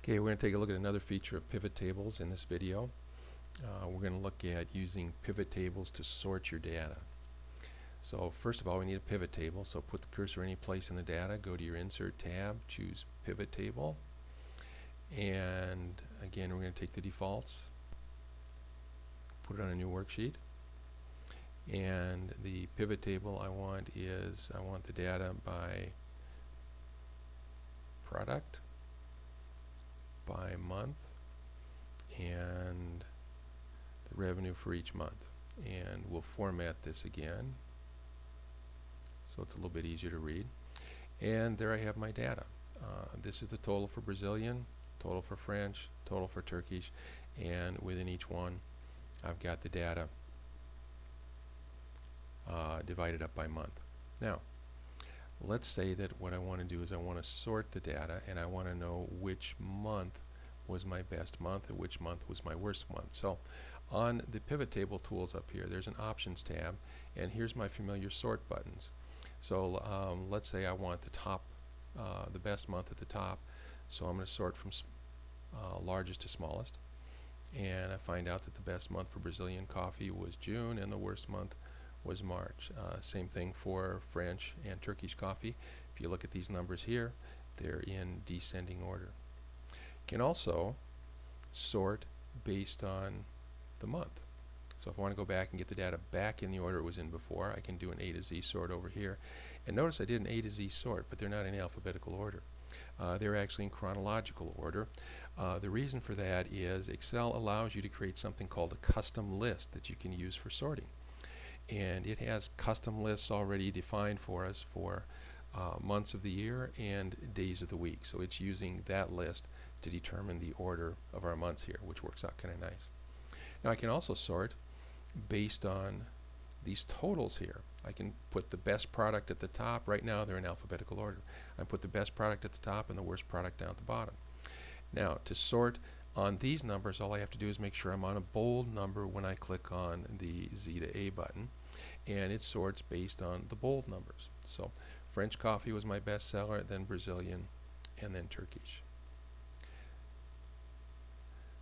Okay, we're going to take a look at another feature of pivot tables in this video. We're going to look at using pivot tables to sort your data. So first of all, we need a pivot table. So put the cursor any place in the data, go to your Insert tab, choose Pivot Table, and again we're going to take the defaults, put it on a new worksheet, and the pivot table I want the data by product, by month, and the revenue for each month. And we'll format this again so it's a little bit easier to read. And there I have my data. This is the total for Brazilian, total for French, total for Turkish, and within each one I've got the data divided up by month. Now let's say that what I want to do is I want to sort the data, and I want to know which month was my best month and which month was my worst month. So on the pivot table tools up here, there's an options tab, and here's my familiar sort buttons. So let's say I want the top, the best month at the top, so I'm going to sort from largest to smallest, and I find out that the best month for Brazilian coffee was June and the worst month was March. Same thing for French and Turkish coffee. If you look at these numbers here, they're in descending order. You can also sort based on the month. So if I want to go back and get the data back in the order it was in before, I can do an A to Z sort over here. And notice I did an A to Z sort, but they're not in alphabetical order. They're actually in chronological order. The reason for that is Excel allows you to create something called a custom list that you can use for sorting. And it has custom lists already defined for us for months of the year and days of the week. So it's using that list to determine the order of our months here, which works out kind of nice. Now I can also sort based on these totals here. I can put the best product at the top. Right now they're in alphabetical order. I put the best product at the top and the worst product down at the bottom. Now to sort on these numbers, all I have to do is make sure I'm on a bold number when I click on the Z to A button, and it sorts based on the bold numbers. So French coffee was my best seller, then Brazilian, and then Turkish.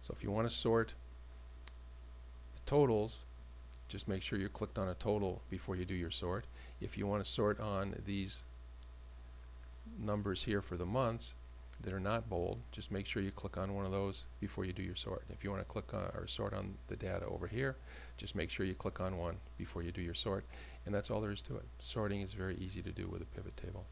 So if you want to sort the totals, just make sure you clicked on a total before you do your sort. If you want to sort on these numbers here for the months that are not bold, just make sure you click on one of those before you do your sort. If you want to click on or sort on the data over here, just make sure you click on one before you do your sort. And that's all there is to it. Sorting is very easy to do with a pivot table.